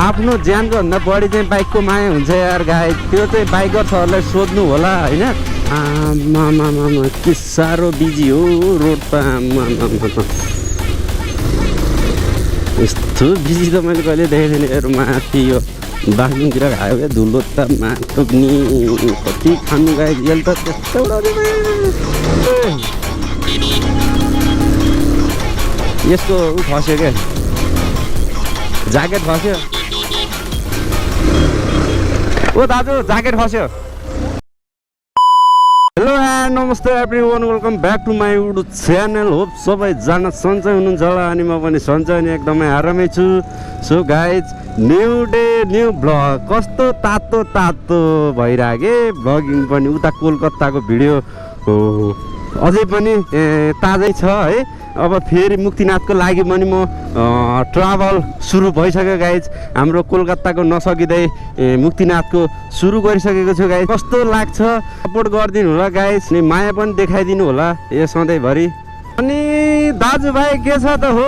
आफ्नो ज्यानको भन्दा बढी चाहिँ बाइकको माया हुन्छ यार गाइज। त्यो चाहिँ बाइकर्सहरूलाई सोध्नु होला होइन। आमा के साह्रो बिजी हो रोड त। यस्तो बिजी त मैले कहिले देखेको थिएन यार। माथि यो बाग्लुङतिर खायो क्या धुलो त माटोक्नी कति खानु गाइज। यसले त त्यस्तो यसको ऊ खस्यो क्या, ज्याकेट खस्यो। ओ दाजु ज्याकेट खस्यो। हेलो नमस्ते everyone, welcome back to my YouTube channel. Hope सबैजना सन्चै हुनुहुन्छ होला अनि म पनि सन्चै अनि एकदमै आरामै छु। So guys new day new vlog. कस्तो तातो तातो भइरहेको भ्लगिङ पनि। उता कोलकाताको भिडियो अझै पनि ताजै छ है। अब फेरि मुक्तिनाथको लागि पनि म ट्राभल सुरु भइसक्यो गाइज। हाम्रो कोलकाताको नसकिँदै मुक्तिनाथको सुरु गरिसकेको छु गाइज। कस्तो लाग्छ सपोर्ट गरिदिनु होला गाइज। अनि माया पनि देखाइदिनु होला यो सधैँभरि। अनि दाजुभाइ के छ त हो,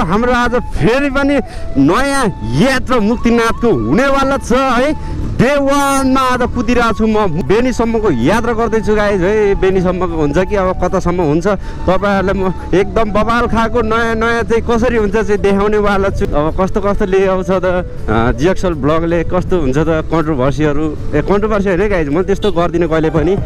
हाम्रो आज फेरि पनि नयाँ यात्रा मुक्तिनाथको हुनेवाला छ है। डे 1 मा आज कुदिरहेको छु म। बेनीसम्मको यात्रा गर्दैछु गाइज है। बेनीसम्मको हुन्छ कि अब कतासम्म हुन्छ तपाईँहरूलाई म एकदम बबाल खाएको नयाँ नयाँ चाहिँ कसरी हुन्छ चाहिँ देखाउनेवाला छु। अब कस्तो कस्तो ल्याउँछ त जिएक्सएल ब्लगले, कस्तो हुन्छ त कन्ट्रोभर्सीहरू। कन्ट्रोभर्सी होइन गाइज, म त्यस्तो गर्दिनँ कहिले पनि।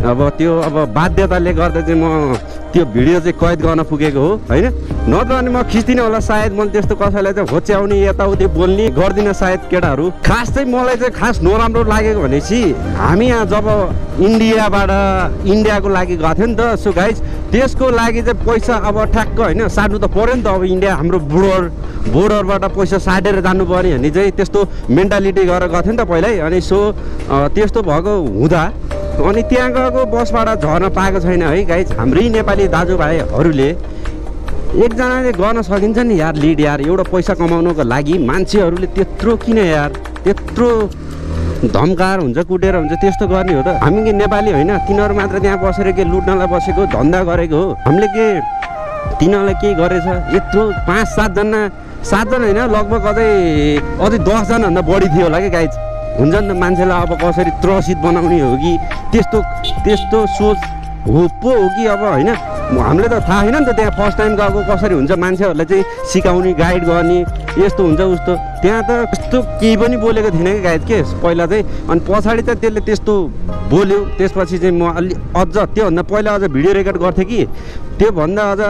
अब त्यो अब बाध्यताले गर्दा चाहिँ म त्यो भिडियो चाहिँ कैद गर्न पुगेको हो होइन। नत्र अनि म खिच्दिनँ होला सायद। मैले त्यस्तो कसैलाई चाहिँ होच्याउने यताउति बोल्ने गर्दिनँ सायद केटाहरू। खास चाहिँ मलाई चाहिँ खास नराम्रो लागेको भनेपछि हामी यहाँ जब इन्डियाको लागि गएको थियो नि त। सो गाइज त्यसको लागि चाहिँ पैसा अब ठ्याक्क होइन साट्नु त पऱ्यो नि त। अब इन्डिया हाम्रो बोर्डरबाट पैसा साटेर जानु पऱ्यो भने चाहिँ त्यस्तो मेन्टालिटी गरेर गएको थियो नि त पहिल्यै। अनि सो त्यस्तो भएको हुँदा अनि त्यहाँ गएको बसबाट झर्न पाएको छैन है गाइज। हाम्रै नेपाली दाजुभाइहरूले एकजनाले गर्न सकिन्छ नि यार लिड यार। एउटा पैसा कमाउनको लागि मान्छेहरूले त्यत्रो किन यार, त्यत्रो धम्कार हुन्छ कुटेर हुन्छ त्यस्तो गर्ने हो त। हामी के नेपाली होइन, तिनीहरू मात्र त्यहाँ बसेर के लुट्नलाई बसेको धन्दा गरेको हो। हामीले के तिनीहरूलाई के गरेछ यत्रो 5-7 जना होइन लगभग अझै 10 जनाभन्दा बढी थियो होला क्या गाइज। हुन्छ नि त मान्छेलाई अब कसरी त्रसित बनाउने हो कि त्यस्तो सोच हो पो हो कि अब होइन। हामीले त थाहा छैन नि त त्यहाँ फर्स्ट टाइम गएको कसरी हुन्छ। मान्छेहरूलाई चाहिँ सिकाउने गाइड गर्ने यस्तो हुन्छ उस्तो। त्यहाँ त त्यस्तो केही पनि बोलेको थिएन कि गाइड के पहिला चाहिँ। अनि पछाडि त त्यसले त्यस्तो बोल्यो। त्यसपछि चाहिँ म अलि अझ त्योभन्दा पहिला अझ भिडियो रेकर्ड गर्थेँ कि त्योभन्दा अझ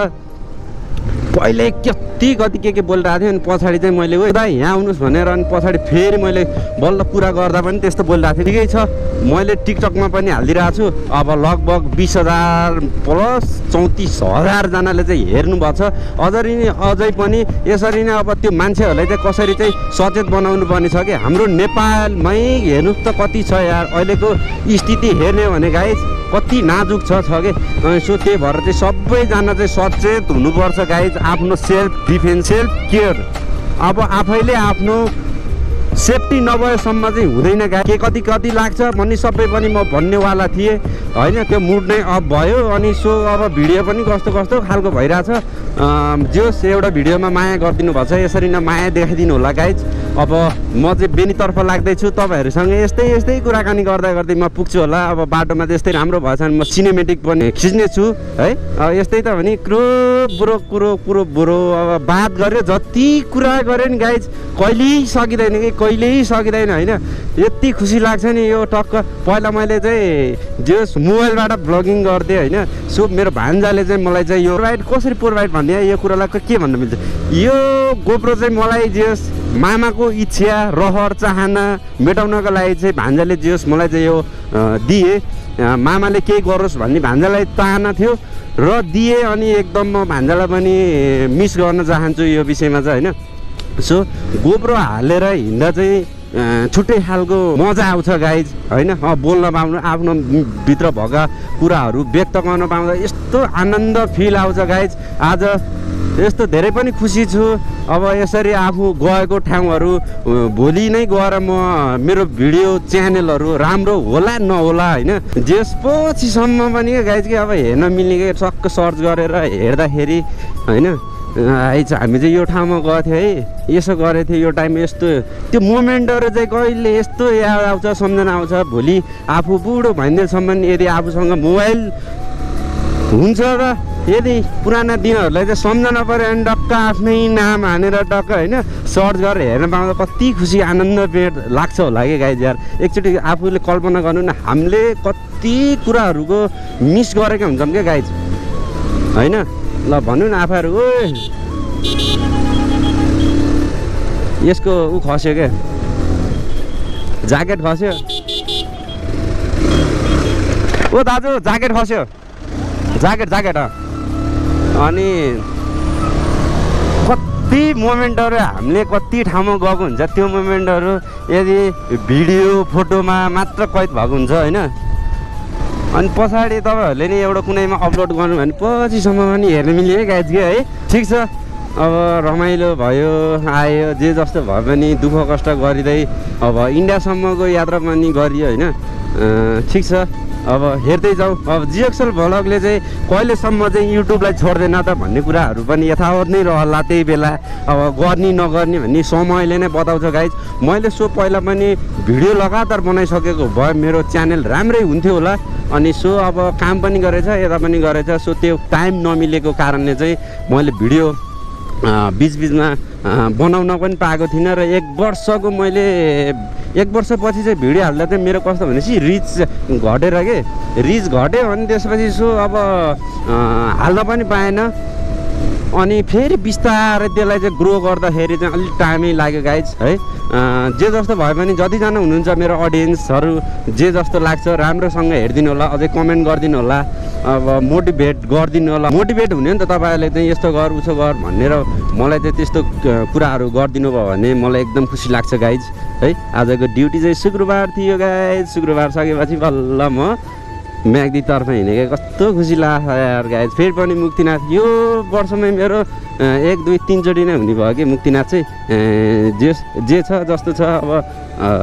पहिले कति के बोलिरहेको थिएँ। अनि पछाडि चाहिँ मैले ओ दाइ यहाँ आउनुहोस् भनेर अनि पछाडि फेरि मैले बल्ल कुरा गर्दा पनि त्यस्तो बोलिरहेको थिएँ। ठिकै छ, मैले टिकटकमा पनि हालिदिरहेको छु। अब लगभग 20,000 प्लस 34,000जनाले चाहिँ हेर्नुभएको छ। अझै पनि यसरी नै अब त्यो मान्छेहरूलाई चाहिँ कसरी चाहिँ सचेत बनाउनु पर्ने छ कि हाम्रो नेपालमै हेर्नुहोस् त कति छ यार अहिलेको स्थिति हेर्ने भने गाइज कति नाजुक छ कि। सो त्यही भएर चाहिँ सबैजना चाहिँ सचेत हुनुपर्छ गाइज। आफ्नो सेल्फ डिफेन्स सेल्फ केयर अब आफैले आफ्नो सेफ्टी नभएसम्म चाहिँ हुँदैन गाइज। के कति लाग्छ भन्ने सबै पनि म भन्नेवाला थिएँ होइन। त्यो मुड नै अफ भयो। अनि सो अब भिडियो पनि कस्तो खालको भइरहेछ। जोस् एउटा भिडियोमा माया गरिदिनु भएको छ, यसरी नै माया देखाइदिनु होला गाइज। अब म चाहिँ बेनीतर्फ लाग्दैछु। तपाईँहरूसँग यस्तै कुराकानी गर्दै म पुग्छु होला। अब बाटोमा त्यस्तै राम्रो भएछ भने म सिनेमेटिक पनि खिच्नेछु है। यस्तै त भने कुरो अब बात गऱ्यो जति कुरा गऱ्यो नि गाइज कहिल्यै सकिँदैन होइन। यति खुसी लाग्छ नि यो टक्क। पहिला मैले चाहिँ जस मोबाइलबाट भ्लगिङ गर्थेँ होइन। सो मेरो भान्जाले चाहिँ मलाई चाहिँ यो कसरी प्रोभाइड भन्ने यो कुरालाई के भन्न मिल्छ। यो गोप्रो चाहिँ मलाई जस मामाको इच्छा रहर चाहना मेटाउनको लागि चाहिँ भान्जाले जस मलाई चाहिँ यो दिए। मामाले केही गरोस् भन्ने भान्जालाई चाहना थियो र दिए। अनि एकदम म भान्जालाई पनि मिस गर्न चाहन्छु यो विषयमा चाहिँ होइन। सो गोप्रो हालेर हिँड्दा चाहिँ छुट्टै खालको मजा आउँछ गाइज होइन। बोल्न पाउनु आफ्नो भित्र भएका कुराहरू व्यक्त गर्न पाउँदा यस्तो आनन्द फिल आउँछ गाइज। आज यस्तो धेरै पनि खुसी छु। अब यसरी आफू गएको ठाउँहरू भोलि नै गएर म मेरो भिडियो च्यानलहरू राम्रो होला नहोला होइन जेस पछिसम्म पनि गाइज कि अब हेर्न मिल्ने कि टक्क सर्च गरेर हेर्दाखेरि होइन हामी चाहिँ यो ठाउँमा गएको थियो है, यसो गरेको थियो, यो टाइम यस्तो, त्यो मोमेन्टहरू चाहिँ कहिले यस्तो याद आउँछ, सम्झना आउँछ। भोलि आफू बुढो भइन्जेलसम्म यदि आफूसँग मोबाइल हुन्छ र यदि पुराना दिनहरूलाई चाहिँ सम्झना पऱ्यो भने टक्क आफ्नै नाम हानेर टक्क होइन सर्च गरेर हेर्न पाउँदा कति खुसी आनन्द लाग्छ होला कि गाइज यार। एकचोटि आफूले कल्पना गर्नु न, हामीले कति कुराहरूको मिस गरेका हुन्छौँ क्या गाइज होइन। ल भन्नु न आफूहरू, ओ यसको ऊ खस्यो क्या, ज्याकेट खस्यो। ओ दाजु ज्याकेट खस्यो, ज्याकेट अनि कति मोमेन्टहरू हामीले कति ठाउँमा गएको हुन्छ, त्यो मोमेन्टहरू यदि भिडियो फोटोमा मात्र कैद भएको हुन्छ होइन। अनि पछाडि तपाईँहरूले नि एउटा कुनैमा अपलोड गर्नु भने पछिसम्ममा नि हेर्न मिल्यो है गाइज के है। ठिक छ, अब रमाइलो भयो आयो, जे जस्तो भए पनि दुःख कष्ट गरिँदै अब इन्डियासम्मको यात्रा पनि गरियो होइन। ठिक छ, अब हेर्दै जाउँ। अब जिएक्सएल भ्लगले चाहिँ कहिलेसम्म चाहिँ युट्युबलाई छोड्दैन त भन्ने कुराहरू पनि यथावत नै रहला त्यही बेला। अब गर्ने नगर्ने भन्ने समयले नै बताउँछ गाइज। मैले सो पहिला पनि भिडियो लगातार बनाइसकेको भए मेरो च्यानल राम्रै हुन्थ्यो होला। अनि सो अब काम पनि गरेछ, यता पनि गरेछ, सो त्यो टाइम नमिलेको कारणले चाहिँ मैले भिडियो बिचबिचमा बनाउन पनि पाएको थिइनँ। र 1 वर्षको मैले 1 वर्षपछि चाहिँ भिडियो हाल्दा चाहिँ मेरो कस्तो भनेपछि रिच घटेर के, रिच घट्यो अनि त्यसपछि सो अब हाल्न पनि पाएन। अनि फेरि बिस्तारै त्यसलाई चाहिँ ग्रो गर्दाखेरि चाहिँ अलिक टाइमै लाग्यो गाइज है। जे जस्तो भए पनि जतिजना हुनुहुन्छ मेरो अडियन्सहरू, जे जस्तो लाग्छ राम्रोसँग हेरिदिनु होला, अझै कमेन्ट गरिदिनु होला, अब मोटिभेट गरिदिनु होला। मोटिभेट हुने नि त तपाईँहरूले चाहिँ यस्तो गर उसो गर भनेर मलाई चाहिँ त्यस्तो कुराहरू गरिदिनु भयो भने मलाई एकदम खुसी लाग्छ गाइज है। आजको ड्युटी चाहिँ शुक्रबार थियो गाइज, शुक्रबार सकेपछि बल्ल म म्याग्दीतर्फ हिँडेको कस्तो खुसी लाग्छ यार गाइज। फेरि पनि मुक्तिनाथ यो वर्षमै मेरो 1 2 3 चोटि नै हुने भयो कि मुक्तिनाथ चाहिँ। जे छ जस्तो छ अब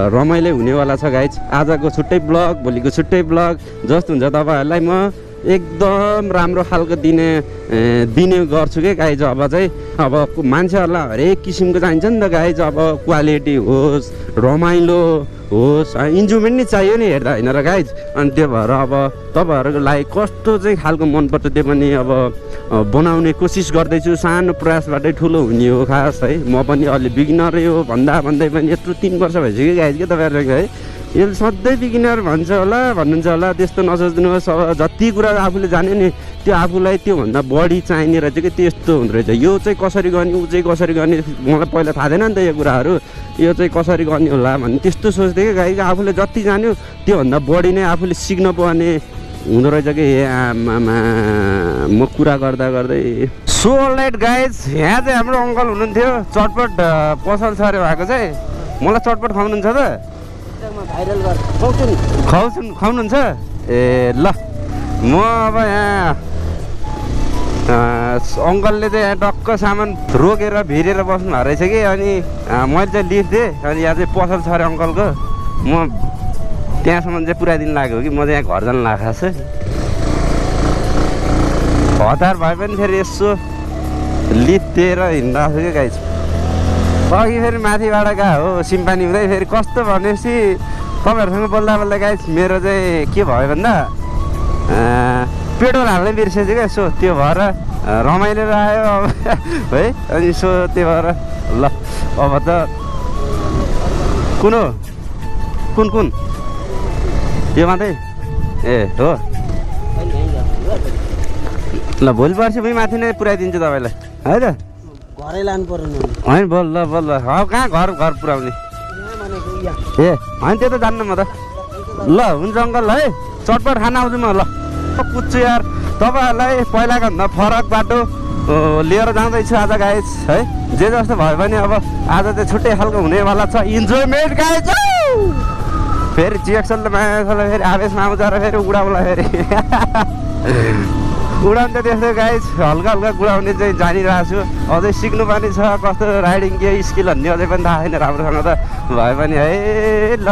रमाइलो हुनेवाला छ गाइज। आजको छुट्टै ब्लग, भोलिको छुट्टै ब्लग जस्तो हुन्छ तपाईँहरूलाई म एकदम राम्रो खालको दिने गर्छु क्या गाइज। अब चाहिँ अब मान्छेहरूलाई हरेक किसिमको चाहिन्छ नि त गाइज। अब क्वालिटी होस्, रमाइलो होस्, इन्जोयमेन्ट नै चाहियो नि हेर्दा होइन र गाइज। अनि त्यो भएर अब तपाईँहरूको लागि कस्तो चाहिँ खालको मनपर्छ त्यो पनि अब बनाउने कोसिस गर्दैछु। सानो प्रयासबाटै ठुलो हुने हो खास है। म पनि अलि बिगिनरै हो भन्दै पनि यत्रो 3 वर्ष भइसक्यो गाइज के तपाईँहरूको है। यो सधैँ बिगिनर भन्नुहुन्छ होला, त्यस्तो नसोच्नुहोस्। अब जति कुरा आफूले जान्यो नि त्यो आफूलाई त्योभन्दा बढी चाहिने रहेछ कि त्यस्तो हुँदो रहेछ। यो चाहिँ कसरी गर्ने, ऊ चाहिँ कसरी गर्ने, मलाई पहिला थाहा थिएन नि त यो कुराहरू, यो चाहिँ कसरी गर्ने होला भन्ने त्यस्तो सोच्थेँ कि गाई। आफूले जति जान्यो त्योभन्दा बढी नै आफूले सिक्न पर्ने हुँदो रहेछ कि। आमामा म कुरा गर्दै सो अलराइट गाइज, यहाँ चाहिँ हाम्रो अङ्कल हुनुहुन्थ्यो चटपट पसल छ अरे भएको चाहिँ। मलाई चटपट खाउनुहुन्छ त? खाउनुहुन्छ ए ल। म अब यहाँ अङ्कलले चाहिँ यहाँ टक्क सामान रोकेर भिरेर बस्नु भएको रहेछ कि। अनि मैले चाहिँ लिफ्ट दिएँ, अनि यहाँ चाहिँ पसल छ अरे अङ्कलको। म त्यहाँसम्म चाहिँ पुऱ्याइदिनु लाग्यो कि म चाहिँ यहाँ घर जानु लाग्छ। हतार भए पनि फेरि यसो लिफ्ट दिएर हिँड्दा कि गाइज। अघि फेरि माथिबाट गएको हो सिम्पानी हुँदै, फेरि कस्तो भनेपछि तपाईँहरूसँग बोल्दा गाइज मेरो चाहिँ के भयो भन्दा पेट्रोल हाल्नै बिर्सेछु क्या। सो त्यो भएर रमाइलो आयो अब है। अनि सो त्यो भएर ल अब त कुन हो, कुन यो मात्रै ए हो ल। भोलि पर्सि पनि माथि नै पुऱ्याइदिन्छु तपाईँलाई है त। घरै लानु पर्ने होइन बल्ल कहाँ घर पुऱ्याउने ए होइन त्यो त जान्नु म त। ल हुन्छ अङ्कल है, चटपट खाना आउँछु म। ल पुग्छु यार, तपाईँहरूलाई पहिलाको भन्दा फरक बाटो लिएर जाँदैछु आज गाइज है। जे जस्तो भयो भने अब आज चाहिँ छुट्टै खालको हुनेवाला छ, इन्जोयमेन्ट गाइज। फेरि जिएक्सएल फेरि आवेशमा आउँछ र फेरि उडाउला फेरि उडाउनु त त्यस्तो गाइज हल्का उडाउने चाहिँ जानिरहेको छु। अझै सिक्नु पनि छ कस्तो राइडिङ के स्किल भन्ने अझै पनि थाहा छैन राम्रोसँग त भए पनि है। ल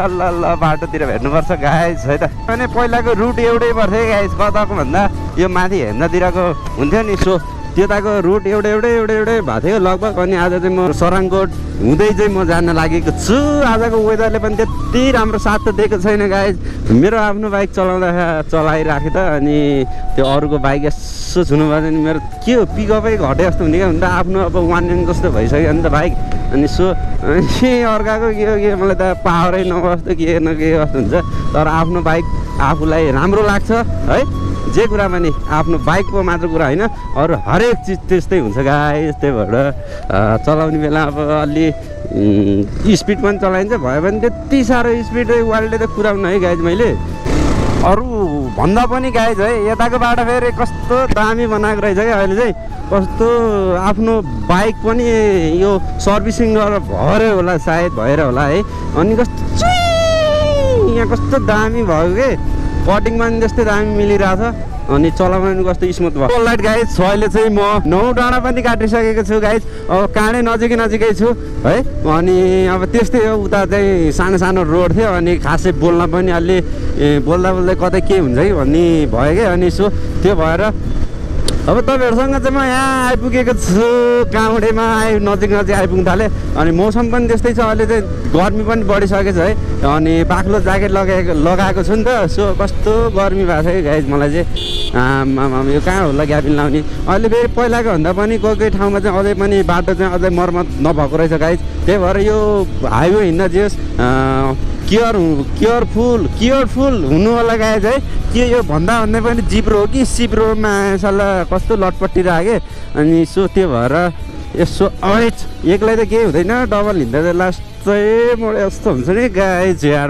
बाटोतिर भेट्नुपर्छ गाइज है त। अनि पहिलाको रुट एउटै पर्थ्यो गाइज, कताको भन्दा यो माथि हेर्नतिरको हुन्थ्यो नि। सो त्यताको रुट एउटै भएको थियो लगभग। अनि आज चाहिँ म सराङकोट हुँदै चाहिँ म जान लागेको छु। आजको वेदरले पनि त्यति राम्रो साथ त दिएको छैन गाइज। मेरो आफ्नो बाइक चलाइराखेँ त, अनि त्यो अरूको बाइक यसो छुनुभयो भने मेरो के हो पिकअपै घटे जस्तो हुने क्या। हुन त आफ्नो अब 1 एन जस्तो भइसक्यो नि त बाइक। अनि अनि अर्काको के मलाई त पावरै नबस्दो के न के कस्तो हुन्छ। तर आफ्नो बाइक आफूलाई राम्रो लाग्छ है, जे कुरा पनि आफ्नो बाइकको मात्र कुरा होइन, अरू हरेक चिज त्यस्तै हुन्छ गाइस। त्यही भएर चलाउने बेला अब अलि स्पिड पनि चलाइन्छ, भयो भने त्यति साह्रो स्पिड वालले त कुराउनु है गाइज। मैले अरू भन्दा पनि गाइज है, यताको बाटो फेरि कस्तो दामी बनाएको रहेछ क्या अहिले चाहिँ। कस्तो आफ्नो बाइक पनि यो सर्भिसिङ गरेर भएर होला, सायद भएर होला है। अनि कस्तो यहाँ कस्तो दामी भयो कि, कटिङ पनि त्यस्तै दामी मिलिरहेछ, अनि चलाउनु पनि कस्तो स्मुथ भयो। अलराइट गाइज, अहिले चाहिँ म 9 डाँडा पनि काटिसकेको छु गाइज। अब काँडै नजिकै छु है। अनि अब त्यस्तै हो, उता चाहिँ सानो सानो रोड थियो, अनि खासै बोल्न पनि अलि बोल्दा कतै के हुन्छ कि भन्ने भयो क्या। अनि त्यो भएर अब तपाईँहरूसँग चाहिँ म यहाँ आइपुगेको छु, काँडेमा नजिक आइपुग्नु थालेँ। अनि मौसम पनि त्यस्तै छ, अहिले चाहिँ गर्मी पनि बढिसकेको छ है। अनि बाक्लो ज्याकेट लगाएको छु नि त, कस्तो गर्मी भएको छ कि गाइज। मलाई चाहिँ यो कहाँ होला ग्याबिन लाउने। अहिले फेरि पहिलाको भन्दा पनि कोही ठाउँमा चाहिँ अझै पनि बाटो चाहिँ अझै मर्मत नभएको रहेछ गाइज। त्यही भएर यो हाइवे हिँड्दा जेस केयरफुल हुनु होला गाइज है। के यो भन्दा पनि जिब्रो हो कि सिब्रोमा सल्लाह कस्तो लटपट्टि राखेँ। अनि त्यो भएर यसो एक्लै त केही हुँदैन, डबल हिँड्दा चाहिँ लास्ट चाहिँ म यस्तो हुन्छ नि गाइज यार।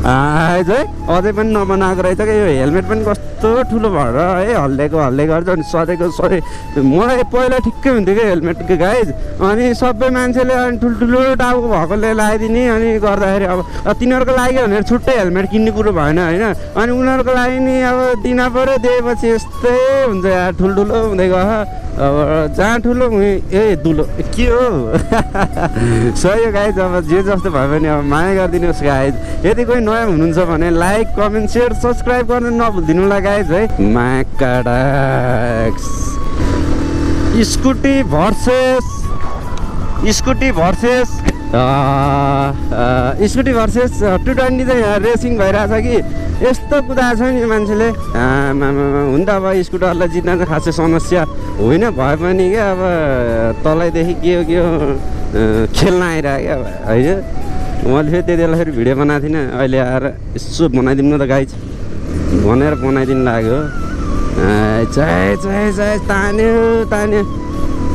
आइज है, अझै पनि नबनाएको रहेछ क्या। यो हेलमेट पनि कस्तो ठुलो भएर है हल्ले गर्छ। अनि सधैँ मलाई पहिला ठिक्कै हुन्थ्यो क्या हेलमेटको गाइज। अनि सबै मान्छेले अनि ठुल्ठुलो टाउको भएकोले लगाइदिने, अनि गर्दाखेरि अब तिनीहरूको लागि भनेर छुट्टै हेलमेट किन्ने कुरो भएन होइन। अनि उनीहरूको लागि नि अब दिन पऱ्यो, दिएपछि यस्तै हुन्छ यार, ठुल्ठुलो हुँदै गयो। अब जहाँ ठुलो दुलो के हो सही हो गाइज। अब जे जस्तो भयो भने अब माया गरिदिनुहोस् गाइज। यदि कोही नयाँ हुनुहुन्छ भने लाइक, कमेन्ट, सेयर, सब्सक्राइब गर्न नभुलिदिनु होला गाइज है। म्याकाडाक्स स्कुटी भर्सेस स्कुटी भर्सेस 220 चाहिँ रेसिङ भइरहेछ कि। यस्तो कुदाएको छ नि मान्छेले, हुन त अब स्कुटरलाई जित्न चाहिँ खासै समस्या होइन भए पनि क्या। अब तलैदेखि के हो खेल्न आइरहेको क्या होइन। मैले फेरि त्यति बेला फेरि भिडियो बनाएको थिइनँ, अहिले आएर यसो बनाइदिनु त गाइज भनेर बनाइदिनु लाग्यो। तान्यो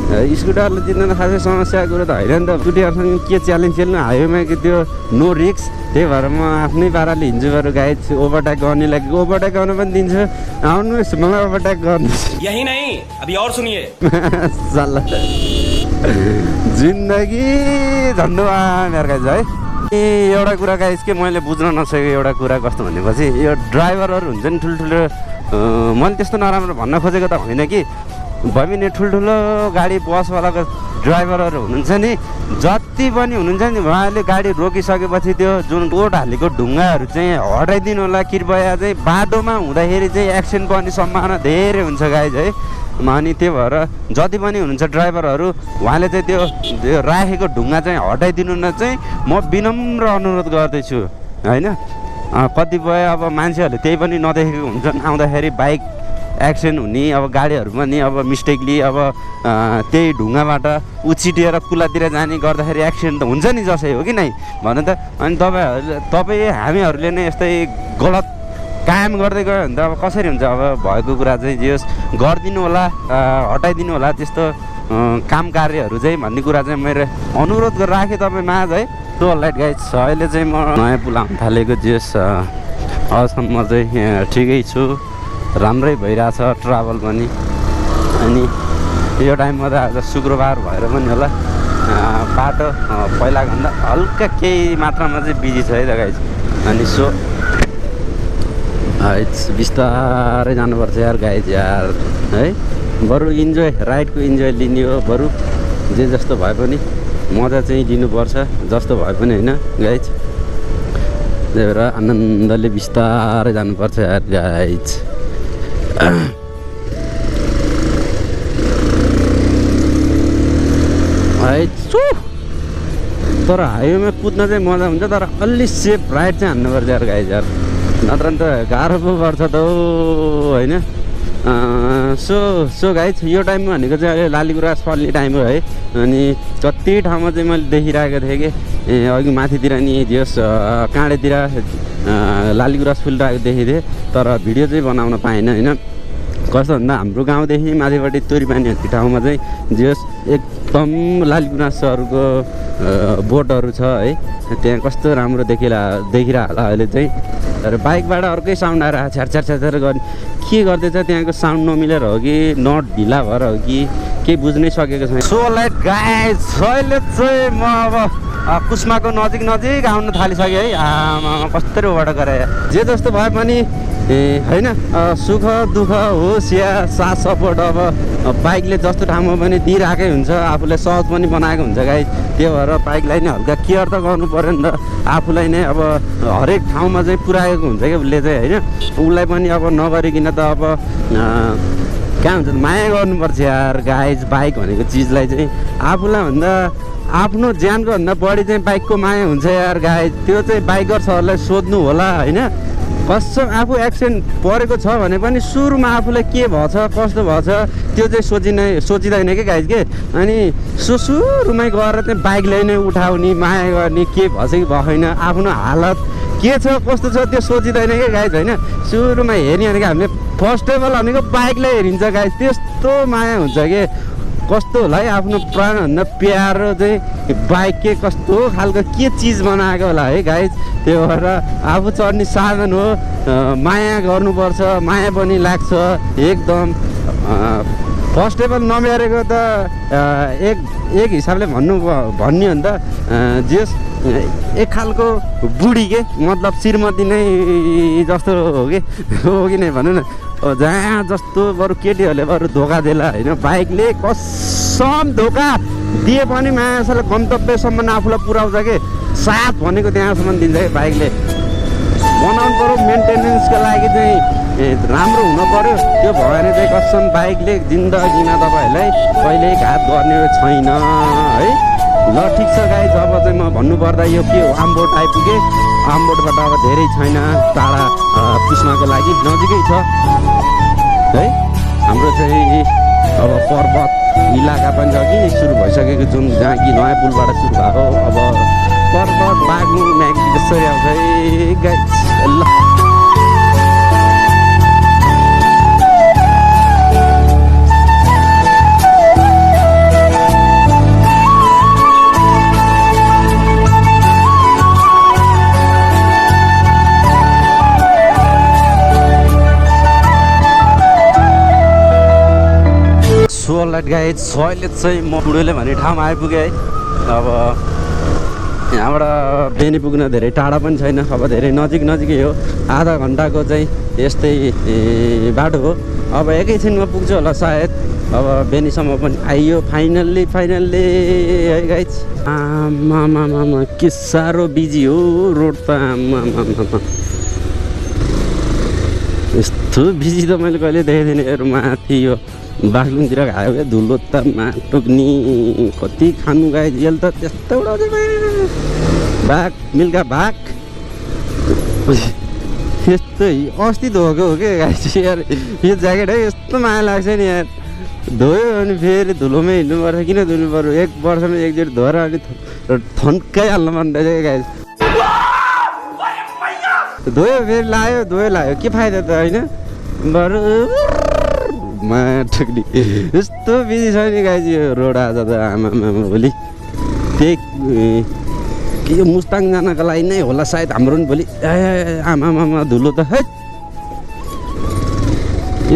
स्कुटरले जित्न त खासै समस्याको कुरो त होइन नि त। स्कुटरसँग के च्यालेन्ज खेल्नु, हाइवेमा कि त्यो नो रिक्स। त्यही भएर म आफ्नै पाराले हिँड्छु बरु गाइज। ओभरटेक गर्नेलाई ओभरटेक गर्न पनि दिन्छु, आउनुहोस् मलाई ओभरटेक गर्नु। यही नहीं अभी और सुनिए जिन्दगी धन्यवाद मेरो गाइज है। एउटा कुरा गाइज के मैले बुझ्न नसकेको एउटा कुरा कस्तो भनेपछि, यो ड्राइभरहरू हुन्छ नि ठुल्ठुलो, मैले त्यस्तो नराम्रो भन्न खोजेको त होइन कि, भयो भने ठुल्ठुलो गाडी बसवालाको ड्राइभरहरू हुनुहुन्छ नि, जति पनि हुनुहुन्छ नि, उहाँले गाडी रोकिसकेपछि त्यो जुन बोट हालेको ढुङ्गाहरू चाहिँ हटाइदिनु होला कृपया। चाहिँ बाटोमा हुँदाखेरि चाहिँ एक्सिडेन्ट पर्ने सम्भावना धेरै हुन्छ गाइज है। अनि त्यो भएर जति पनि हुनुहुन्छ ड्राइभरहरू, उहाँले चाहिँ त्यो राखेको ढुङ्गा चाहिँ हटाइदिनु न चाहिँ म विनम्र अनुरोध गर्दैछु होइन। कतिपय अब मान्छेहरूले त्यही पनि नदेखेको हुन्छन्, आउँदाखेरि बाइक एक्सिडेन्ट हुने, अब गाडीहरू पनि अब मिस्टेकली अब त्यही ढुङ्गाबाट उछिटिएर कुलातिर जाने गर्दाखेरि एक्सिडेन्ट त हुन्छ नि, जसै हो कि नै भन त। अनि हामीहरूले नै यस्तै गलत काम गर्दै गयो भने त अब कसरी हुन्छ। अब भएको कुरा चाहिँ जे होस् गरिदिनु होला, हटाइदिनु होला त्यस्तो काम कार्यहरू चाहिँ भन्ने कुरा चाहिँ मेरो अनुरोध गरेर राखेँ तपाईँ माझ है। अलराइट गाइज, अहिले चाहिँ म नयाँ पुल आउनु थालेको, जेस अहिलेसम्म चाहिँ ठिकै छु, राम्रै भइरहेछ ट्राभल पनि। अनि यो टाइममा त आज शुक्रबार भएर पनि होला बाटो पहिलाको भन्दा हल्का केही मात्रामा चाहिँ बिजी छ है त गाइज। अनि बिस्तारै जानुपर्छ यार गाइज यार है। बरु इन्जोय, राइडको इन्जोय लिने हो, बरु जे जस्तो भए पनि मजा चाहिँ लिनुपर्छ, जस्तो भए पनि होइन गाइज। त्यही भएर आनन्दले बिस्तारै जानुपर्छ यार गाइज। है छु तर हाइवेमा कुद्न चाहिँ मजा हुन्छ तर अलि सेफ राइड चाहिँ हान्नुपर्छ यार गाइज यार नत्र त गाह्रो पो पर्छ त होइन सो गाइज यो टाइममा भनेको चाहिँ अहिले लालीगुराँस फल्ने टाइम हो है अनि कति ठाउँमा चाहिँ मैले देखिरहेको थिएँ कि अघि माथितिर नि जस काँडेतिर लालीगुराँस फुलिरहेको देखेको थिएँ तर भिडियो चाहिँ बनाउन पाएन होइन कस्तो भन्दा हाम्रो गाउँदेखि माथिपट्टि तोरीपानी भन्ने ठाउँमा चाहिँ जस एकदम लालीगुराँसहरूको बोटहरू छ है त्यहाँ कस्तो राम्रो देखिरह होला अहिले चाहिँ तर बाइकबाट अर्कै साउन्ड आएर छ्यार छ्यार छ्यार छ्यार गर्ने के गर्दैछ त्यहाँको साउन्ड नमिलेर हो कि नट ढिला भएर हो कि केही बुझ्नै सकेको छैन सो लाइट गाइज अहिले चाहिँ म अब कुस्माको नजिक आउन थालिसक्यो है आमा कस्तो उबाट गरे जे जस्तो भए पनि होइन सुख दुःख होस् या साथ सपोर्ट अब बाइकले जस्तो ठाउँमा पनि दिइरहेकै हुन्छ आफूलाई सहज पनि बनाएको हुन्छ गाइज त्यो भएर बाइकलाई नै हल्का केयर त गर्नु पऱ्यो नि त आफूलाई नै अब हरेक ठाउँमा चाहिँ पुऱ्याएको हुन्छ क्या उसले चाहिँ होइन उसलाई पनि अब नगरिकन त अब कहाँ हुन्छ माया गर्नुपर्छ यार गाइज बाइक भनेको चिजलाई चाहिँ आफूलाई भन्दा आफ्नो ज्यानको भन्दा बढी चाहिँ बाइकको माया हुन्छ यार गाइज त्यो चाहिँ बाइकर्सहरूलाई सोध्नु होला होइन कसम आफू एक्सिडेन्ट परेको छ भने पनि सुरुमा आफूलाई के भएछ कस्तो भएछ त्यो चाहिँ सोचिँदैन क्या गाइज के अनि सुरुमै गएर चाहिँ बाइकलाई नै उठाउने माया गर्ने के भएछ कि भएन आफ्नो हालत के छ कस्तो छ त्यो सोचिँदैन क्या गाइज होइन सुरुमा हेर्ने भनेको हामीले फर्स्ट अफ अल भनेको बाइकलाई हेरिन्छ गाइज त्यस्तो माया हुन्छ कि कस्तो होला है आफ्नो प्राणभन्दा प्यारो चाहिँ बाइक के कस्तो खालको के चिज बनाएको होला है गाइज त्यो भएर आफू चढ्ने साधन हो माया गर्नुपर्छ माया पनि लाग्छ एकदम फर्स्ट अफ अल नमेरेको त एक हिसाबले भन्ने हो भने त जस एक खालको बुढी के मतलब श्रीमती नै जस्तो हो कि नै भनौँ न जहाँ जस्तो बरु केटीहरूले बरु धोका देला होइन बाइकले कसम धोका दिए पनि मान्छेलाई गन्तव्यसम्म आफूलाई पुऱ्याउँछ कि साथ भनेको त्यहाँसम्म दिन्छ कि बाइकले बनाउनु पऱ्यो मेन्टेनेन्सको लागि चाहिँ राम्रो हुनु पऱ्यो त्यो भयो भने चाहिँ कसम बाइकले जिन्दगीमा तपाईँहरूलाई कहिल्यै घात गर्ने छैन है ल ठिक छ गाइज अब चाहिँ म भन्नुपर्दा यो के हो आम्बोट आइपुगेँ आम्बोटबाट अब धेरै छैन टाढा कुस्माको लागि नजिकै छ है हाम्रो चाहिँ अब पर्वत इलाका पनि छ कि सुरु भइसकेको जुन जहाँ कि नयाँ पुलबाट सुरु भएको अब पर्वत बाग्नु म्याग्दी त्यसरी आउँछ है गाइज ल सोलाइट गाइज अहिले चाहिँ म बुढोले भन्ने ठाउँमा आइपुगेँ है अब यहाँबाट बेनी पुग्न धेरै टाढा पनि छैन अब धेरै नजिकै हो आधा घन्टाको चाहिँ यस्तै बाटो हो अब एकैछिनमा पुग्छु होला सायद अब बेनीसम्म पनि आइयो फाइनल्ली है गाइज आमामामा के साह्रो बिजी हो रोड त आमामामा यस्तो बिजी त मैले कहिले देखेको थिएन माथि यो बाग्लुङतिर खायो धुलो त टोक्नी कति खानु गाए यल त त्यस्तो उडाउँछ भाग मिल्का भाग यस्तै अस्ति धोएको हो क्या गाई यार यो ज्याकेट है यस्तो माया लाग्छ नि यार धोयो अनि फेरि धुलोमै हिँड्नुपर्छ किन धुनु पऱ्यो एक वर्षमा एकचोटि धोएर अनि थन्काइहाल्नु मन रहेछ गाई धोयो फेरि लायो के फाइदा त होइन बरु मा ठुक्नी यस्तो बिजी छ नि गाइज यो रोड आज त आमामा भोलि त्यही यो मुस्ताङ जानको लागि नै होला सायद हाम्रो पनि भोलि आमामा धुलो त है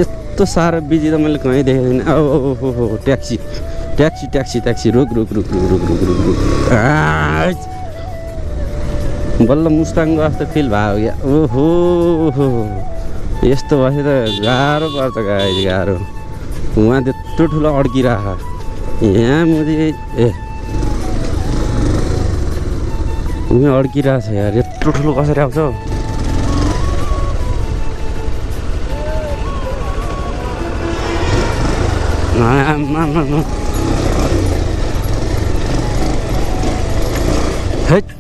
यस्तो साह्रो बिजी त मैले कहीँ देखेको थिइनँ ओ ट्याक्सी रुक बल्ल मुस्ताङको जस्तो फिल भयो क्या ओहो यस्तो भए त गाह्रो पर्छ गाइज गाह्रो उहाँ त्यत्रो ठुलो अड्किरह यहाँ मुझे उहाँ अड्किरहेको छ यार यत्रो ठुलो कसरी आउँछ हैट